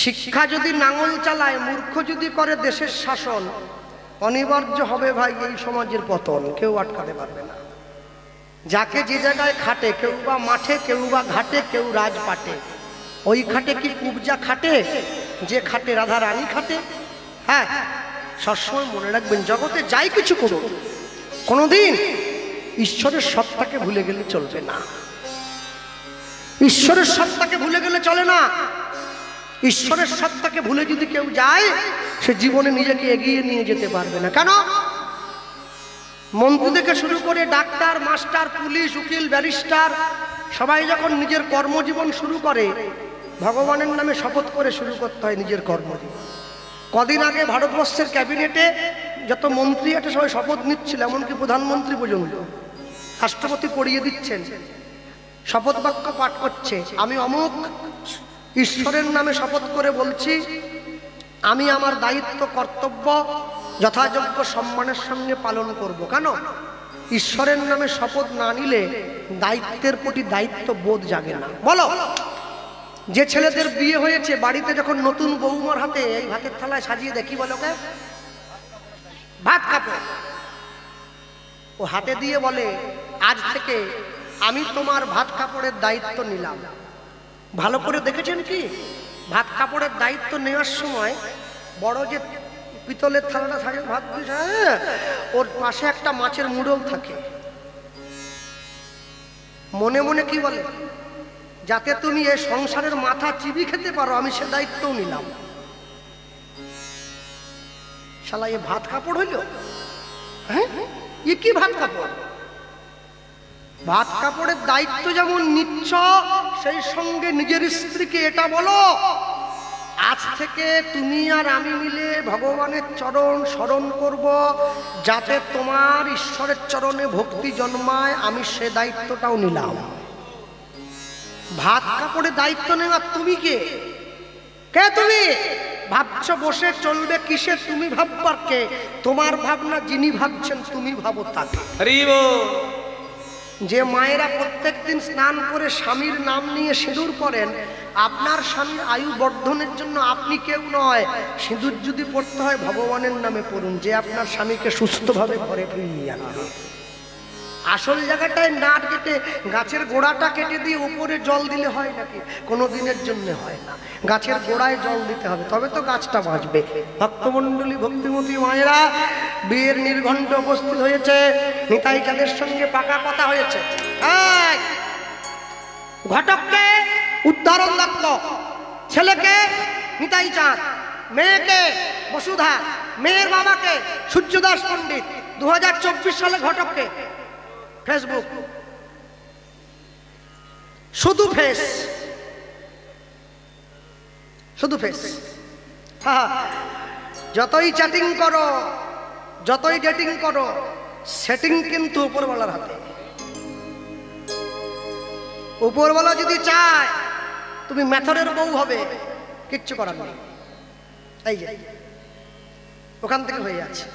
শিক্ষা যদি নাঙল চালায়, মূর্খ যদি করে দেশের শাসন, অনিবার্য হবে ভাই এই সমাজের পতন, কেউ আটকাতে পারবে না। যাকে যে জায়গায় খাটে, কেউ বা মাঠে, কেউ বা ঘাটে, কেউ রাজপাটে, ওই খাটে কি কুবজা খাটে? যে খাটে রাধা রানী খাটে। হ্যাঁ, সবসময় মনে রাখবেন, জগতে যাই কিছু করুন, কোনোদিন ঈশ্বরের সত্তাকে ভুলে গেলে চলবে না। ঈশ্বরের সত্তাকে ভুলে গেলে চলে না। ঈশ্বরের সত্তাকে ভুলে যদি কেউ যায়, সে জীবনে নিজেকে এগিয়ে নিয়ে যেতে পারবে না। কেন? মন্ত্রী থেকে শুরু করে ডাক্তার, মাস্টার, পুলিশ, উকিল, ব্যারিস্টার, সবাই যখন নিজের কর্মজীবন শুরু করে, ভগবানের নামে শপথ করে শুরু করতে হয় নিজের কর্মজীবন। কদিন আগে ভারতবর্ষের ক্যাবিনেটে যত মন্ত্রী আছে সবাই শপথ নিচ্ছিল, এমনকি প্রধানমন্ত্রী পর্যন্ত। রাষ্ট্রপতি পড়িয়ে দিচ্ছেন, শপথ বাক্য পাঠ করছে, আমি অমুক ঈশ্বরের নামে শপথ করে বলছি, আমি আমার দায়িত্ব কর্তব্য যথাযোগ্য সম্মানের সঙ্গে পালন করব। কেন? ঈশ্বরের নামে শপথ না নিলে দায়িত্বের প্রতি দায়িত্ব বোধ জাগে না। বলো, যে ছেলেদের বিয়ে হয়েছে, বাড়িতে যখন নতুন বৌমার হাতে এই ভাতের থালায় সাজিয়ে দেখি, বলো কে? ভাত কাপড়। ও হাতে দিয়ে বলে, আজ থেকে আমি তোমার ভাত কাপড়ের দায়িত্ব নিলাম। ভালো করে দেখেছেন কি? ভাত কাপড়ের দায়িত্ব নেওয়ার সময় বড় যে পিতলের থালাটা থাকে ভাত, ওর পাশে একটা মাছের মুড়োও থাকে। মনে মনে কি বলে, যাতে তুমি এই সংসারের মাথা চিবি খেতে পারো, আমি সে দায়িত্বও নিলাম। শালা এ ভাত কাপড় হইল? হ্যাঁ, এ কি ভাত কাপড়? ভাত কাপড়ের দায়িত্ব যেমন নিচ্ছ, সেই সঙ্গে নিজের স্ত্রীকে এটা বলো, আজ থেকে তুমি আর আমি মিলে ভগবানের চরণ স্মরণ করব, যাতে তোমার ঈশ্বরের চরণে ভক্তি জন্মায়, আমি সে দায়িত্বটাও নিলাম। ভাত কাপড়ের দায়িত্ব নেওয়া তুমি কে? কে তুমি? ভাবছো বসে চলবে কিসে? তুমি ভাববার কে? তোমার ভাবনা যিনি ভাবছেন, তুমি ভাবো তাকে। যে মায়েরা প্রত্যেকদিন স্নান করে স্বামীর নাম নিয়ে সিঁদুর পরেন, আপনার স্বামীর আয়ু বর্ধনের জন্য আপনি কেউ নয়। সিঁদুর যদি পড়তে হয় ভগবানের নামে পড়ুন, যে আপনার স্বামীকে সুস্থভাবে ঘরে ফিরিয়ে আনবে। আসল জায়গাটায় নাট কেটে গাছের গোড়াটা কেটে দিয়ে উপরে জল দিলে হয় নাকি? কোনো দিনের জন্য হয় না। গাছের গোড়ায় জল দিতে হবে, তবে তো গাছটা বাঁচবে। ভক্তমণ্ডলী, ভক্তিমতী মায়েরা, বিয়ের নির্ঘণ্ট উপস্থিত হয়েছে। নিতাই চাঁদের সঙ্গে পাকা কথা হয়েছে। ঘটককে উদাহরণ দত্ত, ছেলেকে নিতাই চাঁদ, মেয়েকে বসুধা, মেয়ের বাবাকে সূর্যদাস পণ্ডিত। 2024 সালে ঘটককে ফেসবুক, শুধু ফেস, শুধু ফেস। যতই চ্যাটিং করো, যতই ডেটিং করো, সেটিং কিন্তু উপরওয়ালার হাতে। উপরওয়ালা যদি চায় তুমি মেথরের বউ হবে, কিচ্ছু করার নেই। এই যে ওখান থেকে হয়ে যাচ্ছে।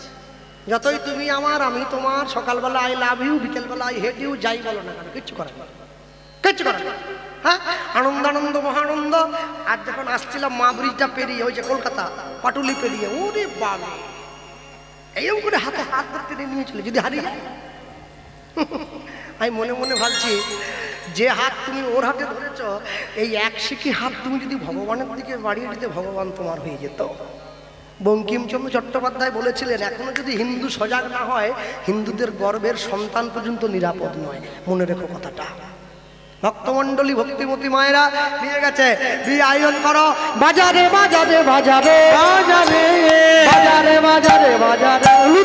যতই তুমি আমার, আমি তোমার, সকালবেলা আই লাভ ইউ, বিকেলবেলা আই হেট ইউ, যাই বলো না কেন, কিচ্ছু করার না, কিচ্ছু করার না। হ্যাঁ, আনন্দ আনন্দ মহানন্দ। আর যখন আসছিলাম মা ব্রিজটা পেরিয়ে, ওই যে কলকাতা পাটুলি পেরিয়ে, ওরে বাবা, এইরকম করে হাতে হাত ধরতে নিয়েছিল, যদি হারিয়ে যায়। আমি মনে মনে ভাবছি, যে হাত তুমি ওর হাতে ধরেছ, এই এক শিখি হাত তুমি যদি ভগবানের দিকে বাড়িয়ে দিতে, ভগবান তোমার হয়ে যেত। বঙ্কিমচন্দ্র চট্টোপাধ্যায় বলেছিলেন, এখনো যদি হিন্দু সজাগ না হয়, হিন্দুদের গর্ভের সন্তান পর্যন্ত নিরাপদ নয়। মনে রেখো কথাটা। ভক্তমণ্ডলী, ভক্তিমতী মায়েরা নিয়ে গেছে, বিয়ে আয়োজন করো। বাজারে বাজারে বাজারে বাজারে বাজারে বাজারে বাজারে বাজারে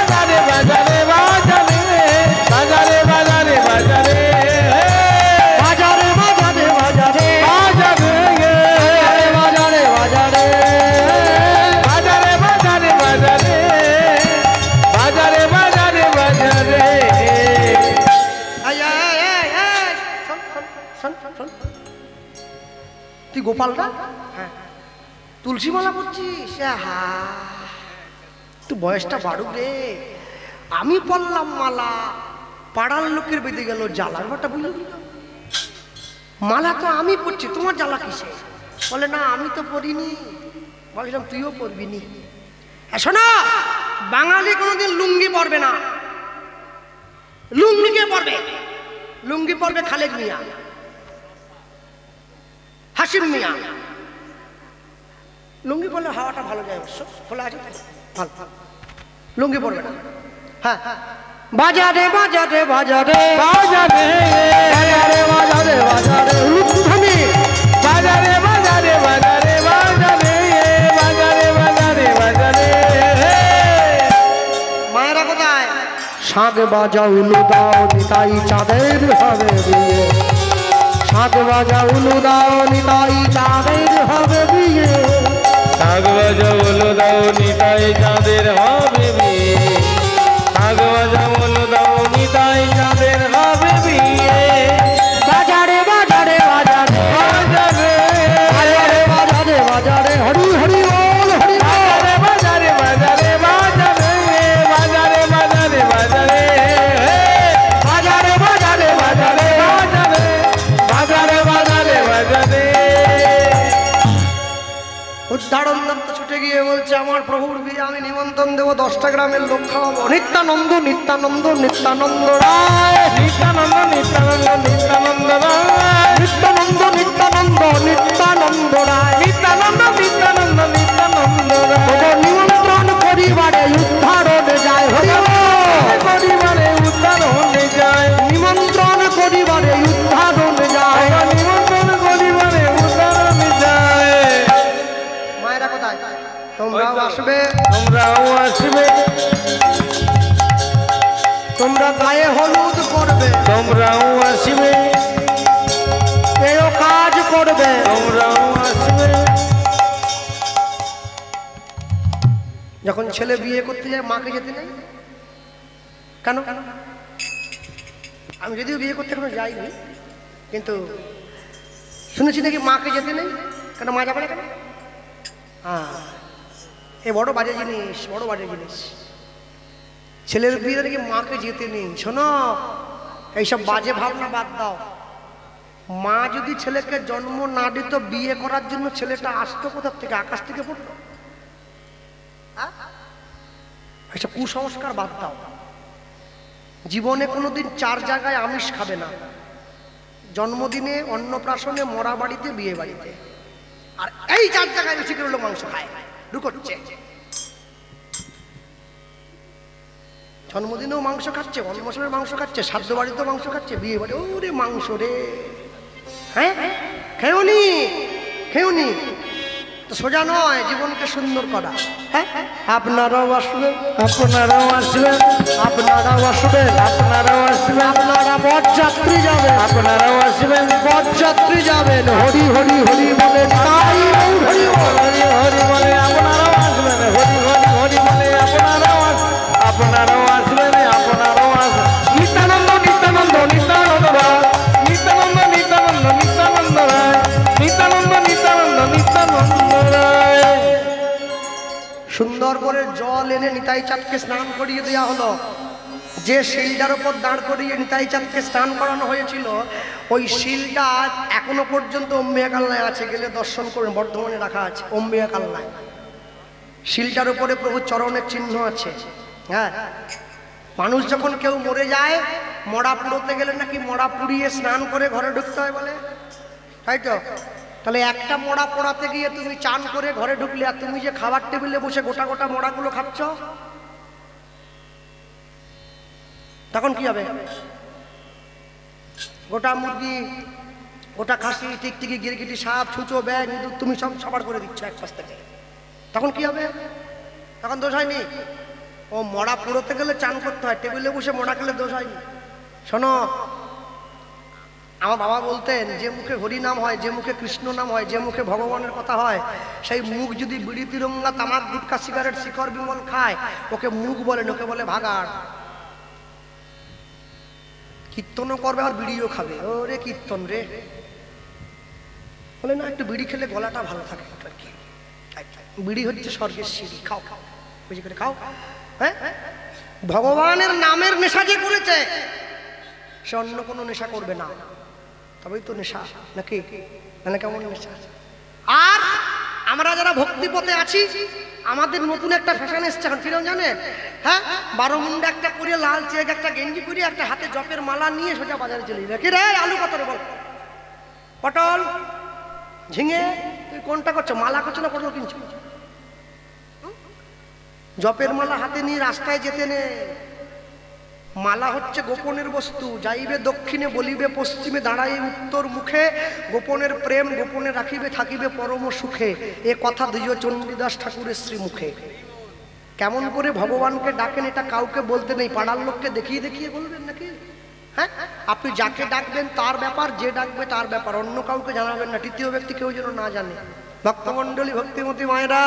বাজারে বাজারে বাজারে বাজারে বাজারে বাজারে তুই গোপালটা? হ্যাঁ। তুলসী মালা পড়ছিস? হা, তুই বয়সটা বাড়ুক রে। আমি পড়লাম মালা, পাড়ার লোকের বেঁধে গেল জ্বালা। ব্যাপারটা বুঝলি? মালা তো আমি পড়ছি, তোমার জ্বালা কিসে? বলে না আমি তো পড়িনি। বলছিলাম তুইও পড়বি নি। শোনো, বাঙালি কোনোদিন লুঙ্গি পরবে না। লুঙ্গি কে পরবে? লুঙ্গি পরবে খালেদ মিয়া, হাসিম মিয়া। লুঙ্গি পরলে হাওয়াটা ভালো যায়, অবশ্য খোলা আছে ভালো। লুঙ্গি পরবে না। হ্যাঁ, বাজারে বাজারে বাজারে বাজারে বাজারে বাজারে বাজারে উলুধ্বনি, বাজারে বাজারে বাজারে বাজারে বাজারে বাজারে বাজারে। মায়েরা কোথায়? শাঁখ বাজা উলু দাও নিতাই চাঁদের হবে বিয়ে। শাঁখ বাজা উলু দাও নিতাই চাঁদের হবে বিয়ে। শাঁখ বাজা উলু দাও নিতাই চাঁদের হবে বিয়ে। শাঁখ বাজা উলু দাও নিতাই চাঁদের হবে বিয়ে। বাজারে বাজারে বাজারে বাজারে বাজারে বাজারে বাজারে হরি হরি বল হরি বাজারে বাজারে বাজারে বাজারে বাজারে বাজারে বাজারে বাজারে বাজারে বাজারে বাজারে বাজারে বাজারে। উদ্ধারণ দত্ত ছুটে গিয়ে বলছে আমার প্রভুর বিয়ে আমি নিমন্ত্রণ দেবো, 10টা গ্রামের লোক খাওয়াবো। নিত্যানন্দ নিত্যানন্দ নিত্যানন্দ রায়, নিত্যানন্দ নিত্যানন্দ নিত্যানন্দ রায়, নিত্যানন্দ নিত্যানন্দ নিত্যানন্দ রায়, নিত্যানন্দ নিত্যানন্দ নিত্যানন্দ রায়। নিমন্ত্রণ পরিবারে উদ্ধারণ যায় হরি পরিবারে উদ্ধারণ যায়, নিমন্ত্রণ পরিবারে উদ্ধারণ যায়। নিমন্ত্রণ পরিবারে উদ্ধারণ যায়। মায়েরা কোথায়? তোমরাও আসবে, তোমরাও আসবে, তোমরা গায়ে হলুদ করবে, তোমরাও আসবে, এও কাজ করবে। তোমরাও আসবে। যখন ছেলে বিয়ে করতে যায় মাকে যেতে নেই কেন? আমি যদিও বিয়ে করতে এখনো যাইনি, কিন্তু শুনেছি নাকি মাকে যেতে নেই কেন? মা যাবে না কেন? হ্যাঁ, এ বড় বাজে জিনিস, বড় বাজে জিনিস। ছেলের বিয়ে নাকি মাকে যেতে নেই। শোনো, এইসব বাজে ভাবনা বাদ দাও। মা যদি ছেলেকে জন্ম না দিত, বিয়ে করার জন্য ছেলেটা আসতো কোথার থেকে? আকাশ থেকে পড়তো? এইসব কুসংস্কার বাদ দাও। জীবনে কোনোদিন 4 জায়গায় আমিষ খাবে না, জন্মদিনে, অন্নপ্রাশনে, মরা বাড়িতে, বিয়ে বাড়িতে। আর এই 4 জায়গায় বেশি করে লোক মাংস খায়, ঢুকছে। জন্মদিনেও মাংস খাচ্ছে, অন্নপ্রাশনের মাংস খাচ্ছে, শ্রাদ্ধ বাড়িতেও মাংস খাচ্ছে, বিয়ে বাড়ি ওরে মাংস রে। হ্যাঁ, খেওনি খেওনি তো সোজা নয় জীবনকে সুন্দর করা। হ্যাঁ, আপনারাও আসবেন, আপনারাও আসবেন, আপনারাও আসবেন, আপনারাও আসবেন, আপনারা বরযাত্রী যাবেন, আপনারাও আসবেন, বরযাত্রী যাবেন। হরি হরি হরি বলে তাই হরি হরি হরি বলে আপনারাও আসবেন, হরি হরি হরি বলে আপনারাও আসবেন, আপনারাও আসবেন। নিত্যানন্দ নিত্যানন্দ নিত্যানন্দ রায়, নিত্যানন্দ নিত্যানন্দ নিত্যানন্দ রায়, নিত্যানন্দ নিত্যানন্দ নিত্যানন্দ রায়। সুন্দর করে জল এনে নিতাই চাঁদকে স্নান করিয়ে দেওয়া হলো। যে শিলটার উপর দাঁড় করিয়ে নিতাই চাঁদকে স্নান করানো হয়েছিল, ওই শিলটা এখনো পর্যন্ত অম্বিকা কালনায় আছে, গেলে দর্শন করবেন, বর্ধমানে রাখা আছে অম্বিকা কালনায়। শিলটার উপরে প্রভুর চরণের চিহ্ন আছে। হ্যাঁ, মানুষ যখন কেউ মরে যায়, মরা পুড়োতে গেলে নাকি মরা পুড়িয়ে স্নান করে ঘরে ঢুকতে হয় বলে, তাই তো? তাহলে একটা মরা পোড়াতে গিয়ে তুমি চান করে ঘরে ঢুকলে, আর তুমি যে খাবার টেবিলে বসে গোটা গোটা মরাগুলো খাচ্ছ, তখন কি হবে? গোটা মুরগি, গোটা খাসি, টিকটিকি, গিরগিটি, সাপ, ছুঁচো, ব্যাগ, ইঁদুর তুমি সব সাবার করে দিচ্ছ এক পাশ থেকে। তখন কি হবে? তখন দোষ হয়নি? ও মরা পুড়োতে গেলে চান করতে হয়, টেবিলে বসে মরা খেলে দোষ হয়নি। শোনো, আমার বাবা বলতেন, যে মুখে হরি নাম হয়, যে মুখে কৃষ্ণ নাম হয়, যে মুখে ভগবানের কথা হয়, সেই মুখ যদি বিড়ি, তিরঙ্গা, তামাক, গুটকা, সিগারেট, শিখর, বিমল খায়, ওকে মুখ বলে, ওকে বলে ভাগাড়। কীর্তনও করবে আর বিড়িও খাবে, ওরে কীর্তন রে। বলে না, একটু বিড়ি খেলে গলাটা ভালো থাকে। বিড়ি হচ্ছে স্বর্গের সিঁড়ি, খাও খাও, বুঝি করে খাও। হ্যাঁ, ভগবানের নামের নেশা যে করেছে, সে অন্য কোনো নেশা করবে না, তবেই তো নেশা, নাকি? মানে কেমন নেশা? আমরা যারা ভক্তি পথে আছি, আমাদের নতুন একটা ফ্যাশন এসছে এখন, কিরকম জানেন? হ্যাঁ, 12 মুন্ডা একটা পরে, লাল চেক একটা গেঞ্জি পরে, একটা হাতে জপের মালা নিয়ে সোজা বাজারে চলে যায়। কি রে আলু কত রে বল, পটল, ঝিঙে, তুই কোনটা করছো? মালা করছো না পটল কিনছো? জপের মালা হাতে নিয়ে রাস্তায় যেতে নে। মালা হচ্ছে গোপনের বস্তু। যাইবে দক্ষিণে বলিবে পশ্চিমে, দাঁড়াই উত্তর মুখে, গোপনের প্রেম গোপনে রাখিবে থাকিবে পরম সুখে, এ কথা দ্বিজ চণ্ডীদাস ঠাকুরের শ্রীমুখে। কেমন করে ভগবানকে ডাকেন এটা কাউকে বলতে নেই, পাড়ার লোককে দেখিয়ে দেখিয়ে বলবেন নাকি? হ্যাঁ, আপনি যাকে ডাকবেন তার ব্যাপার, যে ডাকবে তার ব্যাপার, অন্য কাউকে জানাবেন না, তৃতীয় ব্যক্তি কেউ যেন না জানে। ভক্তমণ্ডলী, ভক্তিমতী মায়েরা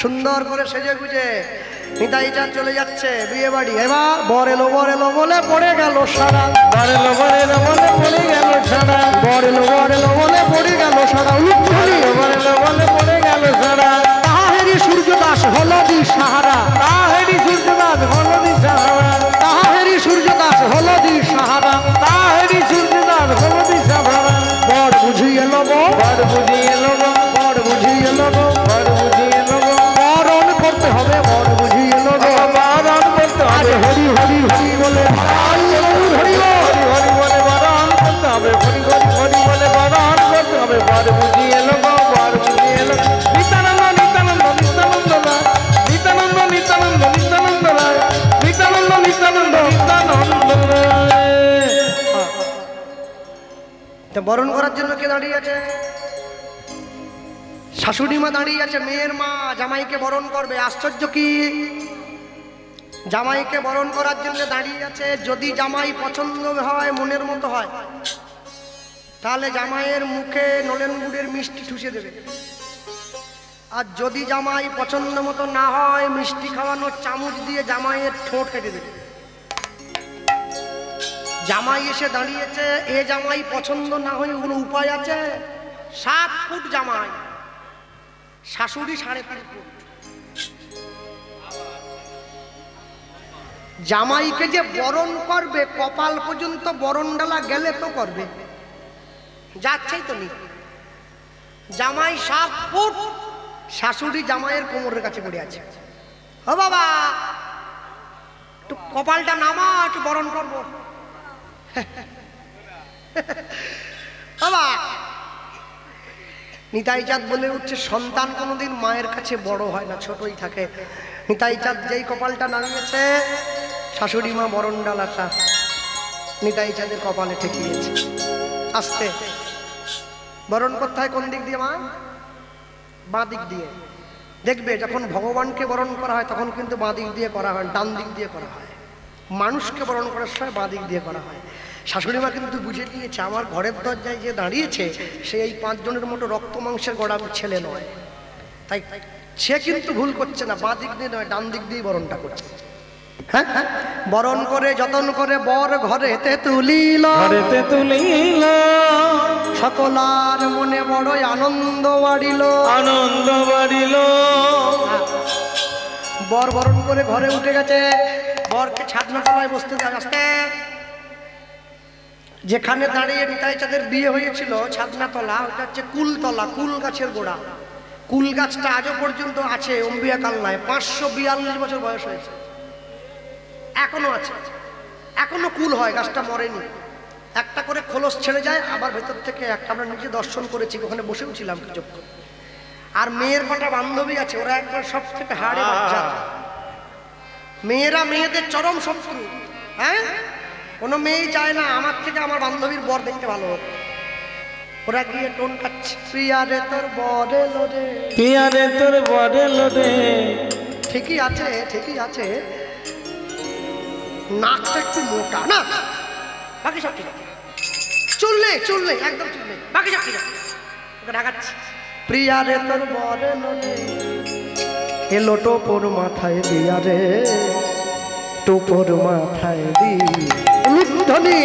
সুন্দর করে সেজে গুজে নিতাই চাঁদ চলে যাচ্ছে বিয়ে বাড়ি। এবার বর এলো বলে পড়ে গেল সারা, বর এলো বলে পড়ে গেল সারা, বর এলো বলে পড়ে গেল সারা, বর এলো বলে পড়ে গেল সারা। তাহেরি সূর্যদাস হলদি সাহারা, তাহেরি সূর্যদাস হলদি সাহারা, তাহেরি সূর্যদাস হলদি সাহারা, তাহেরি সূর্যদাস হলদি সাহারা। বর বুঝি এলো বর বুঝি এলো গো, বর বুঝি এলো বর বুঝি এলো গো, বরণ করতে হবে, বর বুঝি এলো বরণ করতে হবে। হরি হরি হরি বলে হরি হরি হরি বলে বরণ করতে হবে, হরি হরি হরি বলে বরণ করতে হবে। বর বুঝি এলো গো, বর বুঝি এলো। নিত্যানন্দ নিত্যানন্দ নিত্যানন্দ রায়, নিত্যানন্দ নিত্যানন্দ নিত্যানন্দ রায়, নিত্যানন্দ নিত্যানন্দ নিত্যানন্দ রায়। বরণ করার জন্য কে দাঁড়িয়ে আছে? শাশুড়ি মা দাঁড়িয়ে আছে, মেয়ের মা জামাইকে বরণ করবে। আশ্চর্য কি, জামাইকে বরণ করার জন্য দাঁড়িয়ে আছে। যদি জামাই পছন্দ হয়, মনের মতো হয়, তাহলে জামাইয়ের মুখে নলেন গুড়ের মিষ্টি ঠুসে দেবে। আর যদি জামাই পছন্দ মতো না হয়, মিষ্টি খাওয়ানোর চামচ দিয়ে জামাইয়ের ঠোঁট কেটে দেবে। জামাই এসে দাঁড়িয়েছে, এ জামাই পছন্দ না হয় কোনো উপায় আছে? 7 ফুট জামাই, শাশুড়ি 3.5 ফুট। জামাইকে যে বরণ করবে, কপাল পর্যন্ত বরণ ডালা গেলে তো করবে, যাচ্ছেই তো নি। জামাই 7 ফুট, শাশুড়ি জামাইয়ের কোমরের কাছে পড়ে আছে। ও বাবা, একটু কপালটা নামা, একটু বরণ করবো। বাবা, নিতাই চাঁদ বলে উঠছে, সন্তান কোনোদিন মায়ের কাছে বড় হয় না, ছোটই থাকে। নিতাই চাঁদ যেই কপালটা নামিয়েছে, শাশুড়ি মা বরণ ডালাটা নিতাই চাঁদের কপালে ঠেকিয়েছে। আস্তে বরণ করতে হয় কোন দিক দিয়ে মা? বাঁ দিক দিয়ে। দেখবে যখন ভগবানকে বরণ করা হয় তখন কিন্তু বাঁ দিক দিয়ে করা হয়, ডান দিক দিয়ে করা হয়। মানুষকে বরণ করার সময় বাঁ দিক দিয়ে করা হয়। শাশুড়ি মা কিন্তু বুঝে নিয়েছে, আমার ঘরের দরজায় যে দাঁড়িয়েছে সে এই 5 জনের মতো রক্ত মাংসের গড়ার ছেলে নয়, তাই সে কিন্তু ভুল করছে না, বাঁ দিক দিয়ে নয়, ডান দিক দিয়ে বরণটা করছে। হ্যাঁ, বরণ করে যতন করে বর ঘরেতে তুলিল, ঘরেতে তুলিল, সকলার মনে বড়ই আনন্দ বাড়িল, আনন্দ বাড়িল। বর বরণ করে ঘরে উঠে গেছে, বরকে ছাদনা তলায় বসতে দেয়। আসতে যেখানে দাঁড়িয়ে নিতাই চাঁদের বিয়ে হয়েছিল, ছাদনা তলা, ওটা হচ্ছে কুলতলা, কুল গাছের গোড়া। কুল গাছটা আজও পর্যন্ত আছে অম্বিয়া কালনায়, 542 বছর বয়স হয়েছে, এখনো আছে, এখনো কুল হয়, গাছটা মরেনি। একটা করে খোলস ছেড়ে যায়, আবার ভেতর থেকে একটা, আমরা নিজে দর্শন করেছি, ওখানে বসেও ছিলাম কিছুক্ষণ। আর মেয়ের কটা বান্ধবী আছে, ওরা একবার সব থেকে হাড়ে বাচ্চা। মেয়েরা মেয়েদের চরম শত্রু। হ্যাঁ, কোনো মেয়েই চায় না আমার থেকে আমার বান্ধবীর বর দেখতে ভালো হোক। ওরা গিয়ে টোন কাচ্ছে, প্রিয়ারে তোর বর এলো রে, প্রিয়ারে তোর বর এলো রে। ঠিকই আছে, ঠিকই আছে, নাকটা একটু মোটা না, বাকি সব ঠিক আছে। চুল নেই, চুল নেই, একদম চুল নেই, বাকি সব ঠিক আছে। ওকে ঢাকাচ্ছি, প্রিয়ারে তোর বর এলো রে, এলো টোপর মাথায় দিয়া রে, টোপর মাথায় দি ধনী।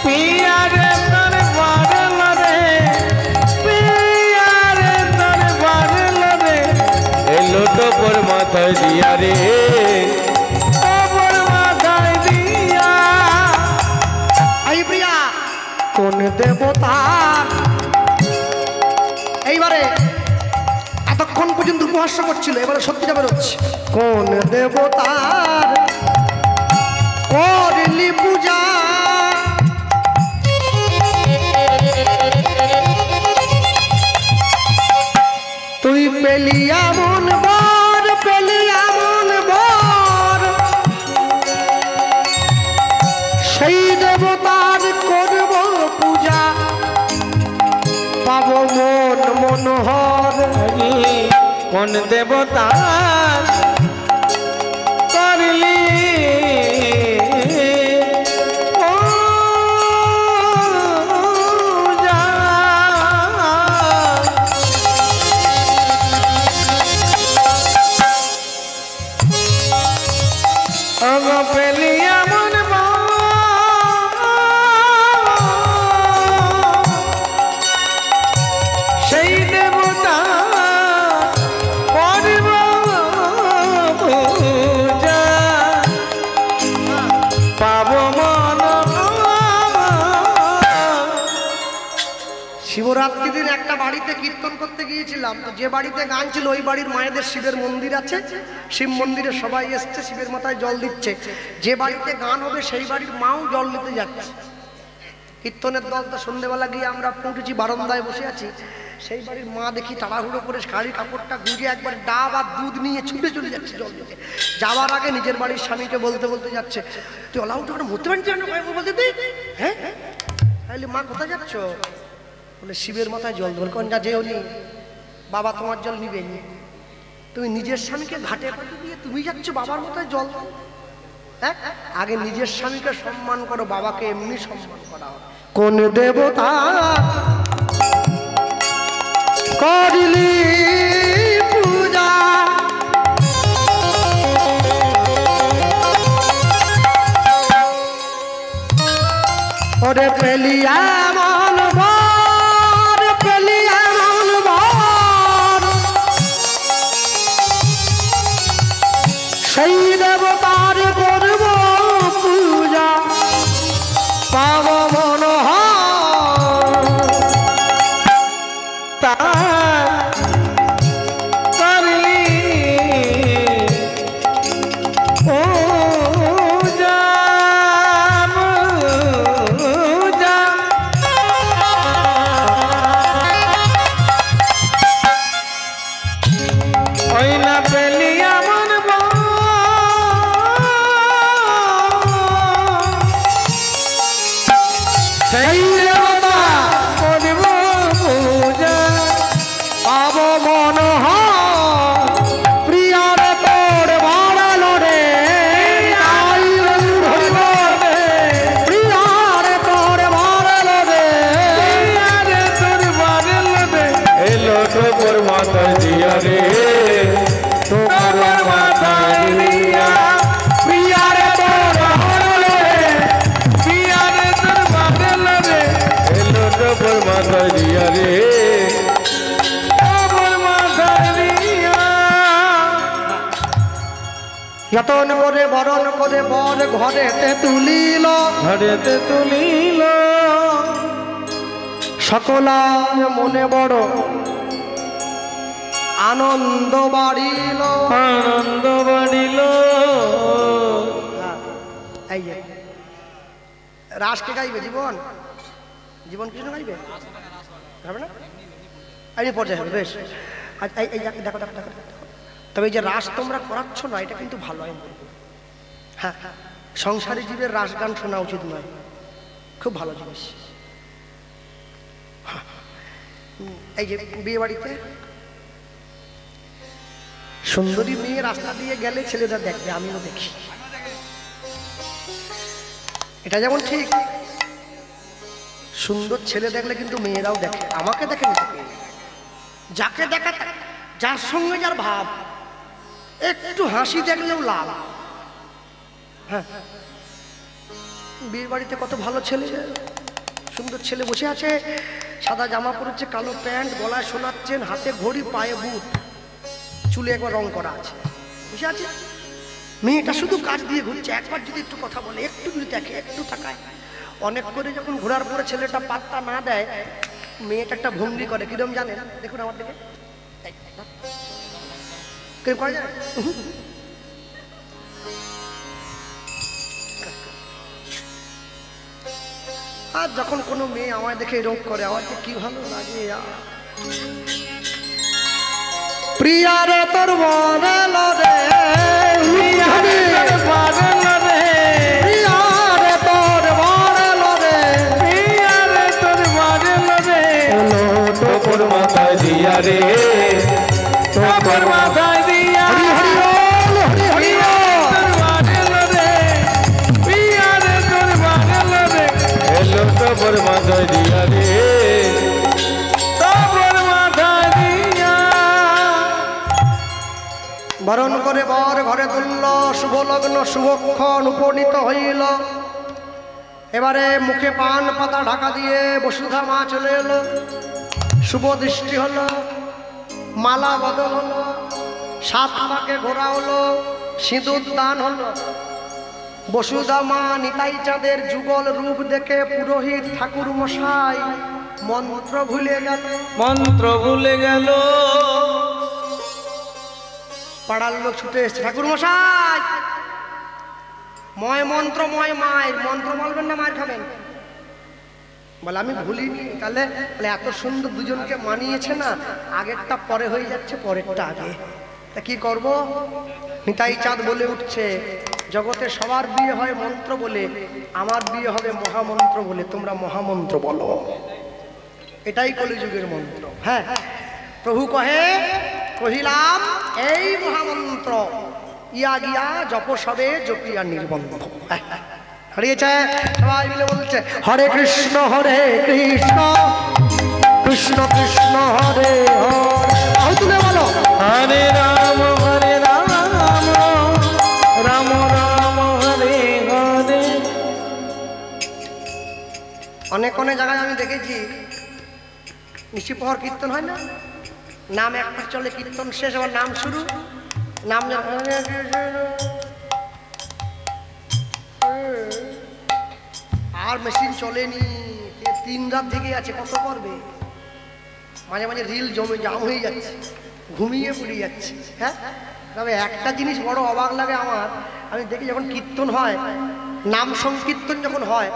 প্রিয়ারে তোর বর এলো রে, প্রিয়ারে তোর বর এলো রে, এলো টোপর মাথায় দিয়া রে, টোপর মাথায় দিয়া। এই প্রিয়া কোন দেবতা? এইবারে ততক্ষণ পর্যন্ত উপহাস্য করছিল, এবারে সত্যিটা বেরোচ্ছে। কোন দেবতার করলি পূজা, তুই পেলি এমন বর, পেলি এমন বর, সেই দেবতার করব পূজা, পাবো মন মনোহর। কোন দেবতা করলি পূজা, ওগো পেলি এমন সেই দেবতা করব পূজা, পাব মন। শিবরাত্রি দিন একটা বাড়িতে কীর্তন করতে গিয়েছিলাম, তো যে বাড়িতে গান ছিল ওই বাড়ির মায়েদের শিবের মন্দির আছে, শিব মন্দিরে সবাই এসছে, শিবের মাথায় জল দিচ্ছে। যে বাড়িতে গান হবে সেই বাড়ির মাও জল দিতে যাচ্ছে। কীর্তনের দলটা সন্ধ্যেবেলা গিয়ে আমরা পৌঁছেছি, বারান্দায় বসে আছি। সেই বাড়ির মা দেখি তাড়াহুড়ো করে শাড়ি কাপড়টা গুঁজে একবার ডাব আর দুধ নিয়ে ছুটে চলে যাচ্ছে জল দিতে। যাওয়ার আগে নিজের বাড়ির স্বামীকে বলতে বলতে যাচ্ছে, তুই অলাউট করে মরতে পারছি না, বলতে তুই হ্যাঁ। তাহলে মা কোথায় যাচ্ছ? বলে শিবের মাথায় জল দেবেন। কোন যা যেও নি, বাবা তোমার জল নিবে নি। তুমি নিজের স্বামীকে ঘাটে পাঠিয়ে দিয়ে তুমি যাচ্ছ বাবার মাথায় জল। হ্যাঁ, আগে নিজের স্বামীকে সম্মান করো, বাবাকে এমনি সম্মান করা হয়। কোন দেবতা করলি পূজা, ওরে পেলি এমন বর, পেলি এমন বর, সেই দেবতার করব পূজা, পাব মনোহর। তার করলি পূজা, পূজা, ওই না পেলি এমন বর, সেই দেবতা করব পূজা, পাব মনোহর। প্রিয়ার তোর বাড়ালো রে, আই ধরিব রে, প্রিয়ার তোর বাড়ালো রে, আরে তোর বাদল দে এলো তোর মাথা দিয়া রে, তোর মাথা দিয়া, প্রিয়ার তোর বাড়ালো রে, পিয়ারে তোর বাদল দে এলো তোর মাথা দিয়া রে, তোর মাথা দিয়া। যতন করে বরণ করে বর ঘরেতে তুলিল, ঘরেতে তুলিল সকলার মনে বড় আনন্দ বাড়িল। আনন্দ বাড়িল। এই যে রাসকে গাইবে জীবন, জীবন কৃষ্ণ গাইবে, হবে না? এই পর্যায়ে হবে, বেশ। আচ্ছা এই দেখো দেখো দেখো দেখো। তবে এই যে রাস তোমরা করাচ্ছ না, এটা কিন্তু ভালো হয়। হ্যাঁ, সংসারী জীবের রাস গান শোনা উচিত নয়, খুব ভালো জিনিস। এই যে বিয়ে বাড়িতে সুন্দরী মেয়ে রাস্তা দিয়ে গেলে ছেলেরা দেখবে, আমিও দেখি। এটা যেমন ঠিক, সুন্দর ছেলে দেখলে কিন্তু মেয়েরাও দেখে, আমাকে দেখে নিতে, যাকে দেখা, যার সঙ্গে যার ভাব, একটু হাসি দেখলেও লাভ। হ্যাঁ, বিয়ের বাড়িতে কত ভালো ছেলে, সুন্দর ছেলে বসে আছে, সাদা জামা পরেছে, কালো প্যান্ট, গলায় সোনার চেন, হাতে ঘড়ি, পায়ে বুট, চুলে একবার রং করা আছে, বসে আছে। মেয়েটা শুধু কাজ দিয়ে ঘুরছে, একবার যদি একটু কথা বলে, একটু যদি দেখে, একটু তাকায়, অনেক করে যখন ঘোরার পরে ছেলেটা পাত্তা না দেয়, মেয়েটা একটা ভঙ্গি করে, কিরম জানেন? দেখুন আমার দিকে, কেউ করা যায়? আর যখন কোনো মেয়ে আমায় দেখে এরকম করে আমার যে কি ভালো লাগে। প্রিয়ারে তোর বনেলো রে, প্রিয়ারে তোর বনেলো রে, প্রিয়ারে তোর বনেলো রে, তোর মাথায় দিয়া রে, তোর মাথায় দিয়া, হরি হরি বল, হরি হরি বল। তোর বনেলো রে, প্রিয়ারে তোর বনেলো রে, এলো তোর মাথায় দিয়া রে, তোর মাথায় দিয়া। বরণ করে বর ঘরে তুলল, শুভ লগ্ন শুভক্ষণ উপনীত হইল। এবারে মুখে পান পাতা ঢাকা দিয়ে বসুধা মা চলে এলো। শুভ দৃষ্টি হলো, মালা বদল হলো, সাত পাকে ঘোরা হলো, সিঁদুর দান হলো। বসুধা মা নিতাই চাঁদের যুগল রূপ দেখে পুরোহিত ঠাকুর মশাই মন্ত্র ভুলে গেল। মন্ত্র ভুলে গেল। পাড়ার লোক ছুটে এসছে, ঠাকুর মশাই ময় মন্ত্র, ময় মায়ের মন্ত্র বলবেন না মায়ের খাবেন? বলে আমি ভুলিনি। তাহলে এত সুন্দর দুজনকে মানিয়েছে না, আগেরটা পরে হয়ে যাচ্ছে, পরেরটা আগে। তা কি করব? নিতাই চাঁদ বলে উঠছে, জগতে সবার বিয়ে হয় মন্ত্র বলে, আমার বিয়ে হবে মহামন্ত্র বলে, তোমরা মহামন্ত্র বলো। এটাই কলিযুগের মন্ত্র। হ্যাঁ, প্রভু কহে কহিলাম এই মহামন্ত্র, ইয়া গিয়া জপ সবে জপিয়া নির্বন্ধ। হারিয়েছে, সবাই মিলে বলছে হরে কৃষ্ণ কৃষ্ণ কৃষ্ণ হরে হরে। তুলে বলো হরে রাম রাম রাম হরে হরে। অনেক অনেক জায়গায় আমি দেখেছি নিশি প্রহর কীর্তন হয় না, নাম একটা চলে, কীর্তন শেষ, আবার নাম শুরু, নাম আর মেশিন চলেনি, 3 রাত থেকে আছে, কত করবে? মাঝে মাঝে রিল জমে জাম হয়ে যাচ্ছে, ঘুমিয়ে পড়ে যাচ্ছে। হ্যাঁ, তবে একটা জিনিস বড় অবাক লাগে আমার, আমি দেখি যখন কীর্তন হয়, নাম সংকীর্তন যখন হয়,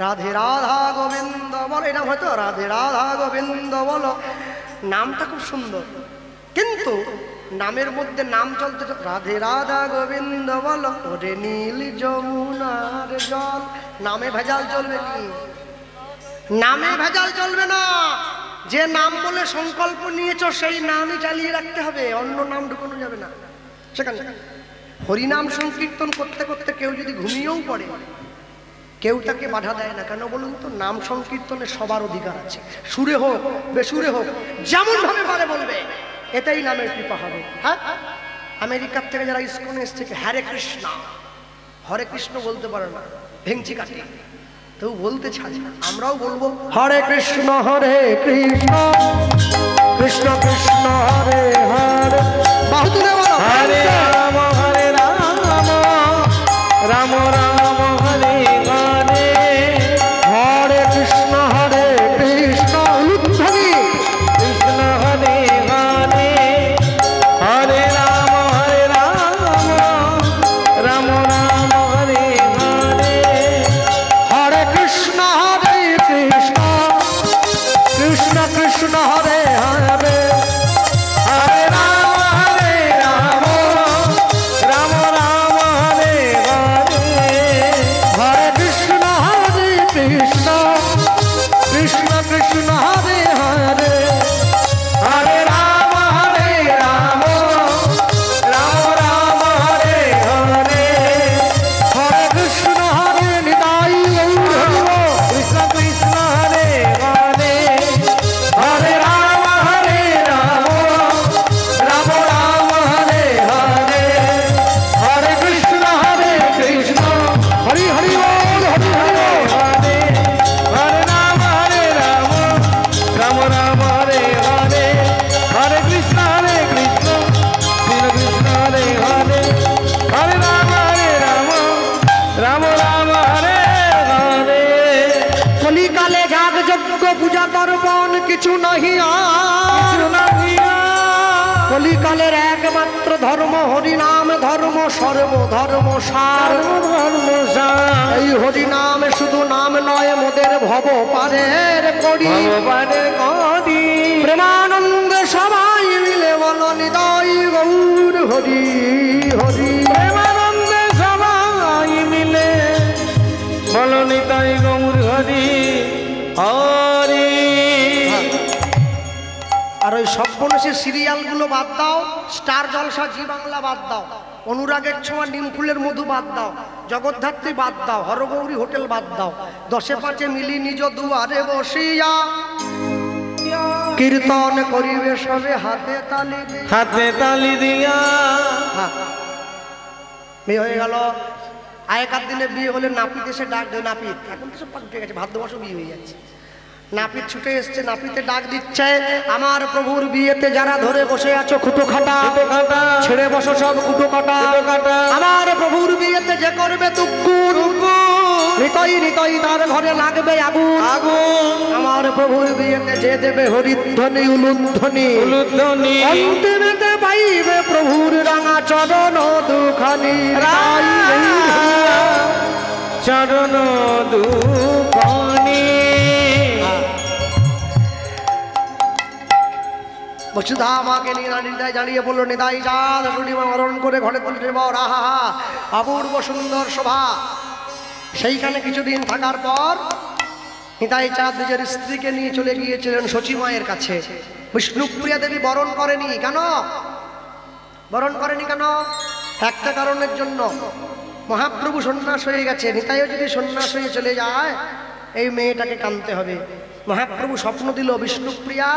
রাধে রাধা গোবিন্দ বলো, এরকম হয়তো রাধে রাধা গোবিন্দ বলো, নামটা খুব সুন্দর, কিন্তু নামের মধ্যে নাম চলতে রাধে রাধা গোবিন্দ বলো, ওরে নীল যমুনার জল। নামে ভেজাল চলবে কি? নামে ভেজাল চলবে না। যে নাম বলে সংকল্প নিয়েছ সেই নামই চালিয়ে রাখতে হবে, অন্য নাম ঢুকানো যাবে না সেখানে। হরিনাম সংকীর্তন করতে করতে কেউ যদি ঘুমিয়েও পড়ে, কেউ তাকে বাধা দেয় না। কেন বলুন তো? নাম সংকীর্তনে সবার অধিকার আছে, সুরে হোক বেসুরে হোক, যেমন ভাবে পারে বলবে, এটাই নামের কৃপা হবে। হ্যাঁ, আমেরিকার থেকে যারা ইসকনে এসছে হরে কৃষ্ণ, হরে কৃষ্ণ বলতে পারে না, ভেঙচি কাটে, কেউ বলতে ছাড়ে না। আমরাও বলবো হরে কৃষ্ণ কৃষ্ণ কৃষ্ণ হরে হরে। বাহুতুলে বলো হরে রাম রাম রাম হরে হরে। হরে কৃষ্ণ কৃষ্ণ উলুধ্বনি কৃষ্ণ হরে হরে। হরে রাম রাম রাম হরে হরে। হরে কৃষ্ণ কৃষ্ণ কৃষ্ণ কৃষ্ণ হরে হরে। হরে রাম রাম রাম হরে হরে। হরে কৃষ্ণ কৃষ্ণ কৃষ্ণ কৃষ্ণ হরে হরে। হরে রাম রাম রাম হরে হরে। হরে কৃষ্ণ নিতাই কৃষ্ণ কৃষ্ণ হরে হরে। হরে রাম রাম রাম হরে হরে। হরে কৃষ্ণ কৃষ্ণ হরি হরি বল হরি হরি বল। হরে হরে রাম রাম রাম হরে হরে। হরে কৃষ্ণ কৃষ্ণ কৃষ্ণ হরে হরে। হরে রাম রাম রাম হরে হরে। কলিকালে যাগ যজ্ঞ পূজা দর্পণ কিছু নাহি আর। কলিকালের একমাত্র ধর্ম হরিনাম ধর্ম সর্বধর্ম সার। এই হরিনামে শুধু নাম নয় মোদের ভব পারের করি। প্রেমানন্দ সবাই মিলে বল নিতাই গৌর হরি হরি। প্রেমানন্দ সবাই মিলে বল নিতাই গৌর হরি হরি। আর ওই সপ্তনশীর সিরিয়ালগুলো বাদ দাও, স্টার জলসা, জি বাংলা বাদ দাও, অনুরাগের ছোঁয়া, নিমফুলের মধু বাদ দাও, জগদ্ধাত্রী বাদ দাও, হরগৌরী হোটেল বাদ দাও। 10-5 মিলি নিজ দুয়ারে বসিয়া কীর্তন করিবে সবে হাতে তালি দিয়া। হাতে তালি দিয়া। বিয়ে হয়ে গেল। আগেকার দিনে বিয়ে হলে নাপিত এসে ডাক দেয়, নাপিত। এখন তো সব পাল্টে গেছে, ভাদ্র মাসও বিয়ে হয়ে যাচ্ছে। নাপিত ছুটে এসছে, নাপিতে ডাক দিচ্ছে, আমার প্রভুর বিয়েতে যারা ধরে বসে আছো খুঁটো খাটা, ছেড়ে বসো সব খুঁটো কাটা। আমার প্রভুর বিয়েতে যে করবে তুকুর, নিতাই নিতাই তার ঘরে লাগবে আগুন আগুন। আমার প্রভুর বিয়েতে যে দেবে হরিধ্বনি উলুধ্বনি উলুধ্বনি, অন্তিমেতে পাইবে প্রভুর রাঙা চরণ দুখানি। চরণ দুখানি। বসুধা আমাকে নিদায় জানিয়ে বললো, নিদাই চাঁদ শুনিমা মরণ করে ঘরে তুলতে বর। আহা হা, অপূর্ব সুন্দর শোভা। সেইখানে কিছুদিন থাকার পর নিতাই চাঁদ নিজের স্ত্রীকে নিয়ে চলে গিয়েছিলেন শচী মায়ের কাছে। বিষ্ণুপ্রিয়া দেবী বরণ করেনি কেন? বরণ করেনি কেন? একটা কারণের জন্য, মহাপ্রভু সন্ন্যাস হয়ে গেছে। নিতাইও যদি সন্ন্যাস হয়ে চলে যায়, এই মেয়েটাকে কানতে হবে। মহাপ্রভু স্বপ্ন দিল, বিষ্ণুপ্রিয়া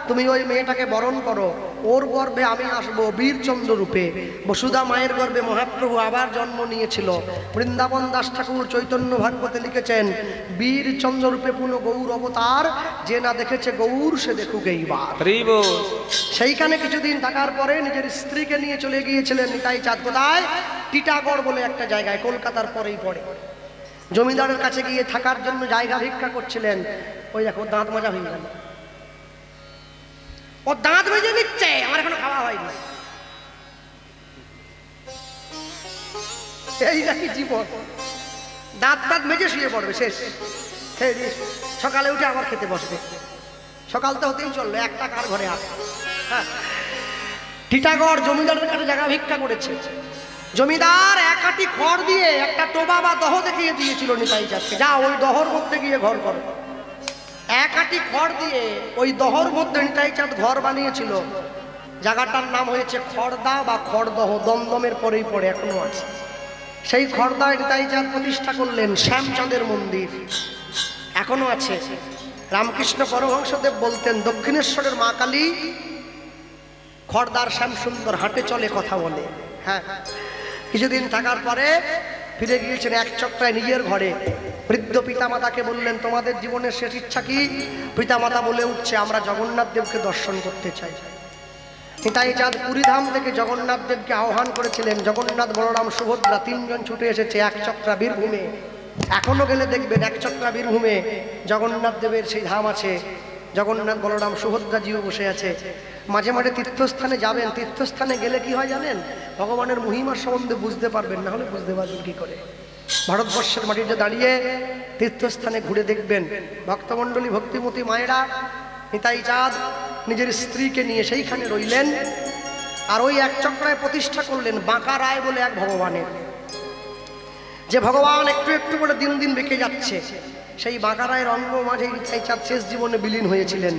তুমি ওই মেয়েটাকে বরণ করো, ওর গর্ভে আমি আসবো বীরচন্দ্র রূপে। বসুধা মায়ের গর্ভে মহাপ্রভু আবার জন্ম নিয়েছিল। বৃন্দাবন দাস ঠাকুর চৈতন্য ভাগবতে লিখেছেন, বীরচন্দ্র রূপে পুনঃ গৌর অবতার, যে না দেখেছে গৌর সে দেখুক এইবার। সেইখানে কিছুদিন থাকার পরে নিজের স্ত্রীকে নিয়ে চলে গিয়েছিলেন নিতাই চাঁদ। কোথায়? টিটাগড় বলে একটা জায়গায়, কলকাতার পরেই পড়ে। জমিদারের কাছে গিয়ে থাকার জন্য জায়গা ভিক্ষা করছিলেন। ওই দেখো দাঁত মাজা হয়ে গেল, ও দাঁত মেজে নিচ্ছে, আমার এখনো খাওয়া হয়নি। এই নাকি জীবন, দাঁত দাঁত মেজে শুয়ে পড়বে, শেষ। সকালে উঠে আবার খেতে বসবে। সকাল তো হতেই চললো, একটা কার ঘরে আসে। টিটাগড় জমিদারের কাছে জায়গা ভিক্ষা করেছে। জমিদার এক আটি খড় দিয়ে একটা টোবা বা দহ দেখিয়ে দিয়েছিল নিতাই চাঁদকে, যা ওই দহর মধ্যে গিয়ে ঘর করো। এক আটি খড় দিয়ে ওই দহর মধ্যে নিতাই চাঁদ ঘর বানিয়েছিল। জায়গাটার নাম হয়েছে খড়দা বা খড়দহ, দমদমের পরেই পড়ে, এখনো আছে। সেই খড়দায় নিতাই চাঁদ প্রতিষ্ঠা করলেন শ্যামচাঁদের মন্দির, এখনো আছে। রামকৃষ্ণ পরমহংসদেব বলতেন, দক্ষিণেশ্বরের মা কালী খড়দার শ্যাম সুন্দর, হাঁটে চলে কথা বলে। হ্যাঁ, কিছুদিন থাকার পরে ফিরে গিয়েছেন এক চক্রায় নিজের ঘরে। বৃদ্ধ পিতামাতাকে বললেন, তোমাদের জীবনের শেষ ইচ্ছা কি? পিতামাতা বলে উঠছে, আমরা জগন্নাথ দেবকে দর্শন করতে চাই। নিতাই চাঁদ পুরীধাম থেকে জগন্নাথ দেবকে আহ্বান করেছিলেন। জগন্নাথ, বলরাম, সুভদ্রা তিনজন ছুটে এসেছে এক চক্রা বীরভূমে। এখনো গেলে দেখবেন এক চক্রা বীরভূমে জগন্নাথ দেবের সেই ধাম আছে। জগন্নাথ, বলরাম, সুভদ্রা জিও বসে আছে। মাঝে মাঝে তীর্থস্থানে যাবেন, তীর্থস্থানে গেলে কি হয় জানেন? ভগবানের মহিমার সম্বন্ধে বুঝতে পারবেন, না হলে বুঝতে পারবেন কি করে? ভারতবর্ষের মাটিতে দাঁড়িয়ে তীর্থস্থানে ঘুরে দেখবেন, ভক্তমণ্ডলী, ভক্তিমতী মায়েরা, নিতাই চাঁদ নিজের স্ত্রীকে নিয়ে সেইখানে রইলেন। আর ওই এক চক্রায় প্রতিষ্ঠা করলেন বাঁকা রায় বলে এক ভগবানের, যে ভগবান একটু একটু করে দিন দিন বেঁকে যাচ্ছে। সেই বাঁকা রায়ের অঙ্গ মাঝে নিতাই চাঁদ শেষ জীবনে বিলীন হয়েছিলেন।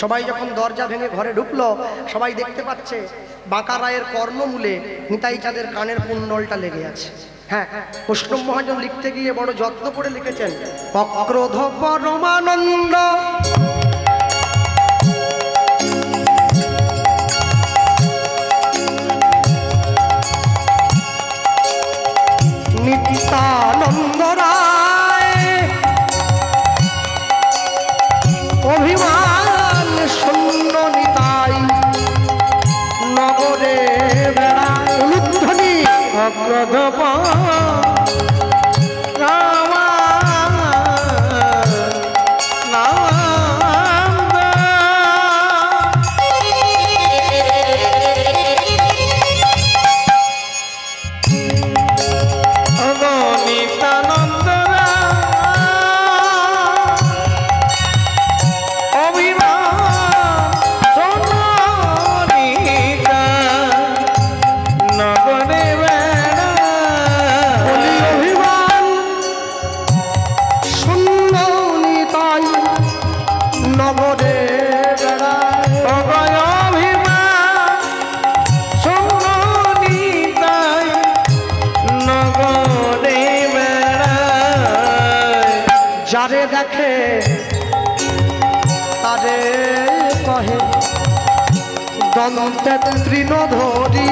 সবাই যখন দরজা ভেঙে ঘরে ঢুকলো, সবাই দেখতে পাচ্ছে বাঁকা রায়ের কর্ণমূলে নিতাই চাঁদের কানের কুণ্ডলটা লেগে আছে। হ্যাঁ, বৈষ্ণব মহাজন লিখতে গিয়ে বড় যত্ন করে লিখেছেন, অক্রোধ পরমানন্দ নিত্যানন্দ রায় অভিমান শূন্য নিতাই নগরে বেড়ায় উলুধ্বনি অক্রোধ যাহে দেখে তারে কহে দন্তে তৃণধরি।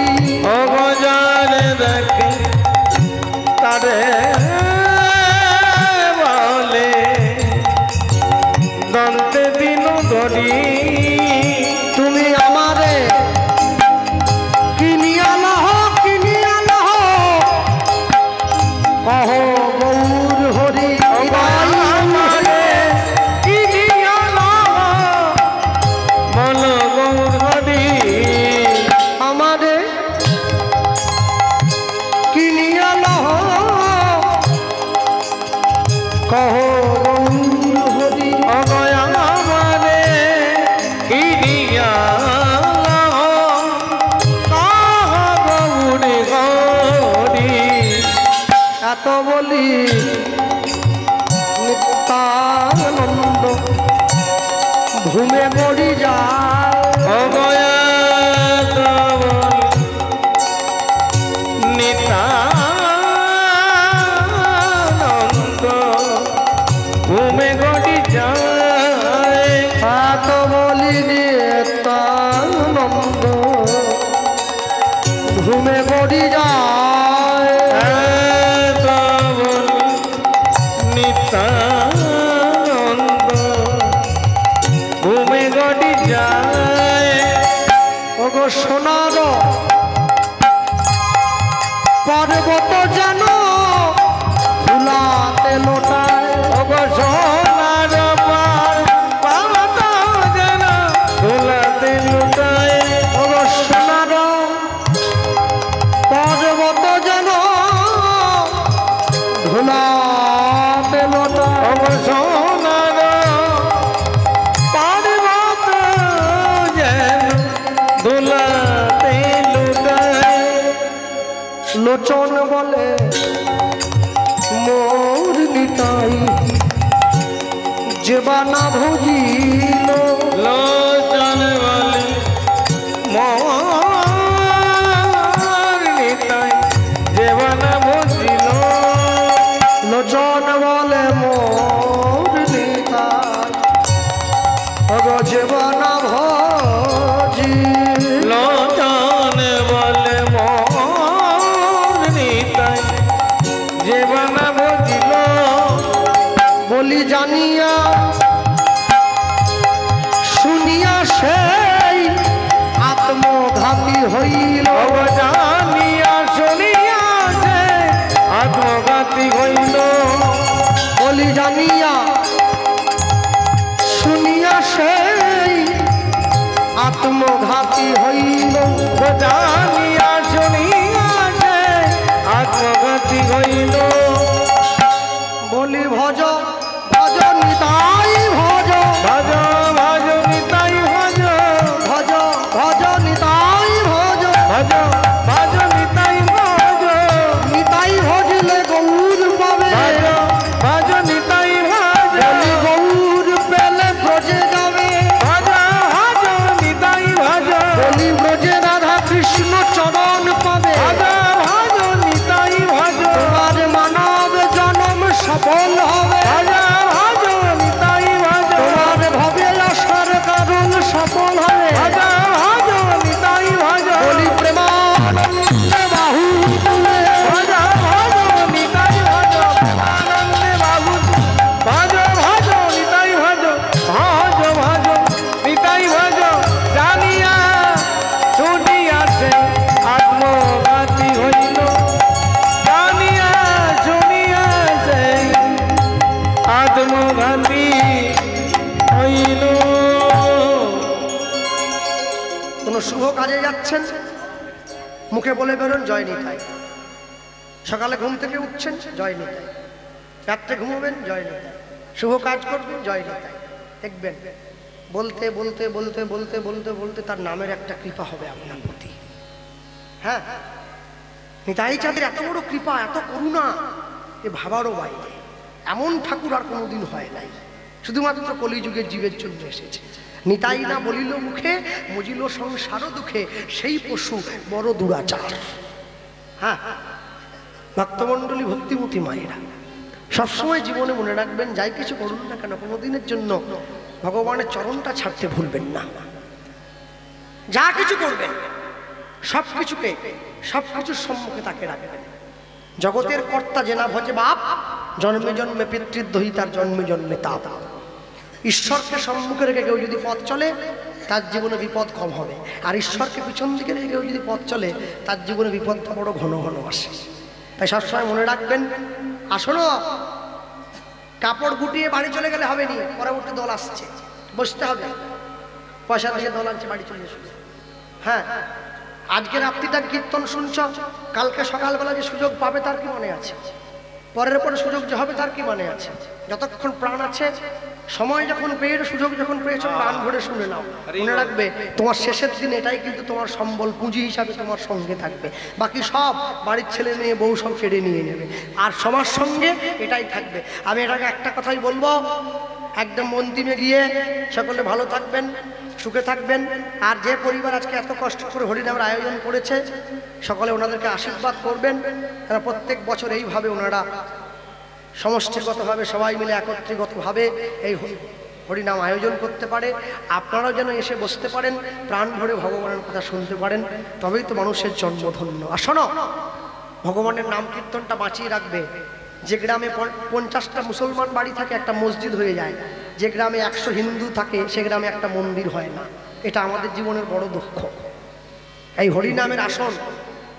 অগজারে দেখে তারে বলে দন্তে দিন ধরি। তুমি আমারে কিনিয়া লহ কহ গৌর হরি। আমারে কিনিয়া লহ বল গৌর হরি। আমারে কিনিয়া লহ কহ গৌর হরি। অগয়া আমারে কিনিয়া লহ কহ গৌর হরি। এত বলি নিত্যানন্দ ঘুমে গড়ি যায়। অগয়া নিতানন্দ ঘুমে গড়ি যায়। এত বলি নিত্যানন্দ ঘুমে গড়ি যায়। নিতানন্দ ঘুমে গড়ি যায়। ওগো সোনার পর্বত যেন ফুলাতে লোটায়। ওগো সোনার পার্বত যেন ধুলাতে লুটায়। ওগো সোনার পর্বত যেন ধুলাতে লোটায়। ওগো সোনার পার্বত যেন ধুলাতে লুটায়। লোচন বলে মোর নিতাই যেবানা ভজিল। লোচন বলে মোর নিতাই যেবানা ভজিল। লোচন বলে মোর নিতাই ওগো যেবানা ভজি। লোচন বলে মোর নিতাই যেবানা ভজিল। বলি জানিয়া শুনিয়া সেই আত্মঘাতী হইল। জানিয়া শুনিয়া যে আত্মঘাতী হইল। বলি জানিয়া শুনিয়া সেই আত্মঘাতী হইল। জানিয়া শুনিয়া যে আত্মঘাতী হইল। বলি ভজ ভজ নিতাই ভজ ভজ ভজ নিতাই ভজ ভজ ভজ নিতাই ভজ। ভজ ভজ নিতাই ভজ নিতাই ভজলে গৌর পাবে। ভজ ভজ নিতাই ভজ বলি গৌর পেলে ব্রজে যাবে। ভজ ভজ নিতাই ভজ বলি ব্রজে রাধা কৃষ্ণ চরণ পাবে। ভজ ভজ নিতাই ভজ তোমার মানব জনম সফল হবে। ভজ ভজ নিতাই ভজ তোমার ভবে আসার কারণ সফল হবে। ভজ ভজ নিতাই ভজ বলি প্রেমানন্দে বাহু তুলে। ভজ ভজ নিতাই ভজ প্রেমানন্দে বাবু। ভজ ভজ নিতাই ভজ ভজ ভজ নিতাই ভজ। জানিয়া শুনিয়া সে আত্মঘাতী হইল। জানিয়া শুনিয়া সে আত্মঘাতী হইল। কোনো শুভ কাজে যাচ্ছেন মুখে বলে বেরোন জয় নিতাই। সকালে ঘুম থেকে উঠছেন জয় নিতাই। রাত্রে ঘুমোবেন জয় নিতাই। শুভ কাজ করবেন জয় নিতাই। দেখবেন বলতে বলতে বলতে বলতে বলতে বলতে তার নামের একটা কৃপা হবে আপনার প্রতি। হ্যাঁ, নিতাই চাঁদের এত বড় কৃপা, এত করুণা, এ ভাবারও বাইরে। এমন ঠাকুর আর কোনোদিন হয় নাই। শুধুমাত্র কলিযুগের জীবের জন্য এসেছে। নিতাই না বলিল মুখে, মজিল সংসার দুঃখে, সেই পশু বড় দুরাচার। হ্যাঁ, ভক্তমণ্ডলী ভক্তিমতী মায়েরা, সবসময় জীবনে মনে রাখবেন, যাই কিছু করুন না কেন কোনোদিনের জন্য ভগবানের চরণটা ছাড়তে ভুলবেন না। যা কিছু করবেন সবকিছুর সম্মুখে তাকে রাখবেন। জগতের কর্তা যে না ভজে বাপ, জন্মে জন্মে পিতৃদ্রোহী তার জন্মে জন্মে তাপ। ঈশ্বরকে সম্মুখে রেখে কেউ যদি পথ চলে তার জীবনে বিপদ কম হবে, আর ঈশ্বরকে পিছন দিকে রেখে কেউ যদি পথ চলে তার জীবনে বিপদটা বড় ঘন ঘন আসে। তাই সবসময় মনে রাখবেন, আসলে কাপড় গুটিয়ে বাড়ি চলে গেলে হবে নি, পরবর্তী দল আসছে, বসতে হবে, পয়সা দিয়ে দল আনছে, বাড়ি চলে এসো। হ্যাঁ, আজকে রাত্রিটা কীর্তন শুনছ, কালকে সকালবেলা যে সুযোগ পাবে তার কি মনে আছে? পরের পরে সুযোগ যে হবে তার কি মনে আছে? যতক্ষণ প্রাণ আছে, সময় যখন পেয়ে, সুযোগ যখন পেয়েছো, প্রাণ ভরে শুনে নাও। মনে রাখবে তোমার শেষের দিন এটাই কিন্তু তোমার সম্বল পুঁজি হিসাবে তোমার সঙ্গে থাকবে। বাকি সব বাড়ির ছেলে মেয়ে বউ সব কেড়ে নিয়ে নেবে, আর সবার সঙ্গে এটাই থাকবে। আমি এটাকে একটা কথাই বলবো, একদম অন্তিমে গিয়ে সকলে ভালো থাকবেন, সুখে থাকবেন। আর যে পরিবার আজকে এত কষ্ট করে হরিনামের আয়োজন করেছে, সকলে ওনাদেরকে আশীর্বাদ করবেন। তারা প্রত্যেক বছর এইভাবে ওনারা সমষ্টিগতভাবে সবাই মিলে একত্রিতভাবে এই হরিনাম আয়োজন করতে পারে। আপনারাও যেন এসে বসতে পারেন, প্রাণ ভরে ভগবানের কথা শুনতে পারেন, তবেই তো মানুষের জন্মধন্য। আর শোনো, ভগবানের নাম কীর্তনটা বাঁচিয়ে রাখবে। যে গ্রামে 50টা মুসলমান বাড়ি থাকে একটা মসজিদ হয়ে যায়, যে গ্রামে 100 হিন্দু থাকে সে গ্রামে একটা মন্দির হয় না। এটা আমাদের জীবনের বড় দুঃখ। এই হরিনামের আসন,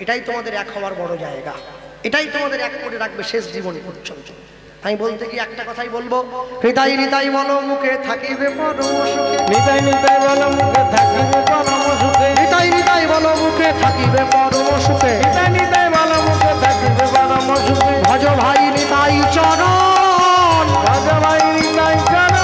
এটাই তোমাদের এক হওয়ার বড় জায়গা, এটাই তোমাদের এক করে রাখবে শেষ জীবন পর্যন্ত। আমি বলতে কি একটা কথাই বলবো, হৃদয় হৃদয় বলো মুখে থাকিবে পরম সুখে, নিতাই নিতাই বলো মুখে থাকিবে পরম সুখে, হৃদয় হৃদয় বলো মুখে থাকিবে পরম সুখে, নিতাই নিতাই বলো মুখে থাকিবে পরম সুখে। ভজ ভাই নিতাই চরণ, ভজ ভাই নিতাই চরণ,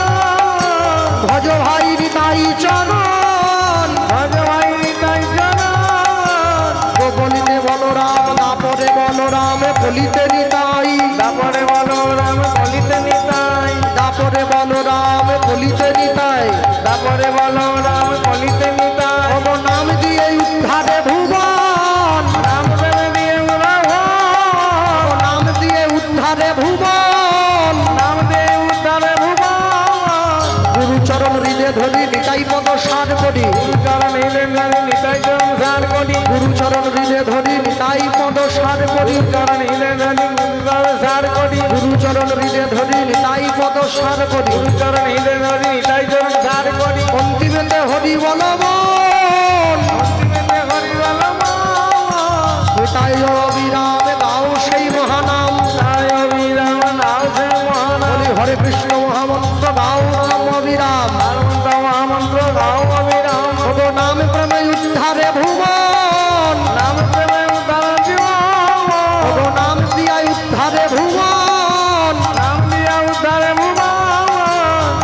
ভজ ভাই নিতাই চরণ, ভজ ভাই নিতাই চরণ। গোপলিতে বলরাম, দাপরে বলরাম, কলিতে নিতাই, তারপরে বলো রাম কলিতে নিতাই, দাপরে বলরাম, কলিতে নিতাই, তারপরে বলো রাম কলিতে নিতাই। ভব নাম দিয়ে উদ্ধারে ভুবন, রাম প্রেমে দিয়ে রাবণ, নাম দিয়ে উদ্ধারে ভুবন, নাম দিয়ে উদ্ধারে ভুবন। গুরুচরণ হৃদে ধরি নিতাই পদ সার করি, চরণ হিলে ধরি নিতাই চরণ সার করি, গুরুচরণ হৃদে ধরি নিতাই পদ সার করি, চরণ হিলে ধরি গুরুচরণ সার করি, গুরুচরণ হৃদে ধরি নিতাই পদ সার করি, চরণ হিলে ধরি নিতাই চরণ সার করি। অন্তিমেতে হরি বল মন, অন্তিমেতে হরি বলো মন, নিতাই অবিরামে গাও সেই মহানাম, তাই অবিরাম নাও সে মহানাম। বলি হরে কৃষ্ণ মহামন্ত্র গাও নাম অবিরাম, মহামন্ত্র মহামন্ত্র গাও অবিরাম। ভব নাম প্রেমে উদ্ধারে ভুবন, নাম প্রেমে উদ্ধার জীবন, ভব নাম দিয়া উদ্ধারে ভুবন, নাম দিয়া উদ্ধারে ভুবন।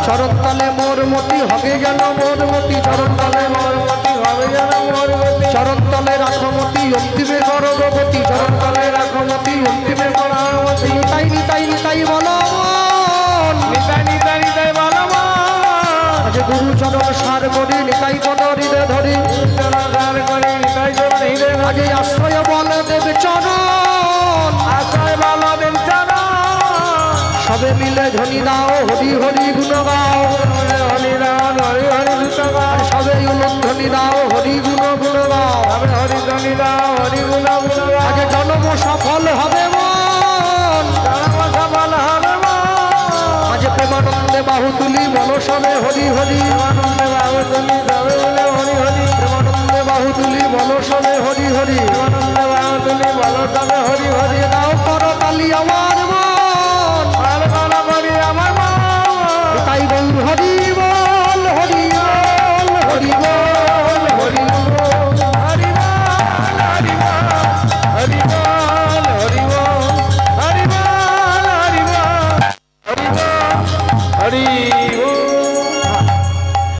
চরণ তলে মোর মতি হবে যেন মোর মতি, চরণ তলে মোর মতি হবে যেন মোর গতি, চরণ তলে রাখমতি অন্তিমে গর্ভবতী, চরণ তলে রাখমতি অন্তিমে গর্ভবতী, নিতাই নিতাই নিতাই বলো মন, নিতাই নিতাই নিতাই বলো মন। আজ গুরু চরণ সার করি নিতাই পদ হৃদে ধরি, চরণ সার করি নিতাই চরণ হিলে ধরি, আজ আশ্রয় বল দেবে চরণ, আশ্রয় বলো দেন চরণ। সবে মিলে ধ্বনি দাও হরি হরি গুণ গাও, হরি রাম হরি হরি দুত গাও, সবে উলুধ্বনি দাও হরি গুণ গুণ গাও, আমি হরি ধ্বনি দাও হরি গুণ গুণ গাও। আজ জন্ম সফল হবে মন, জন্ম সফল হবে মন, আজ প্রেমানন্দে বাহু তুলি বল সবে হরি হরি, আনন্দে বাহু তুলি সবে বলে হরি হরি, প্রেমানন্দে বাহু তুলি বল সবে হরি হরি, আনন্দে বাহু তুলি বলো সবে হরি হরি। দাও করতালি আমার মন,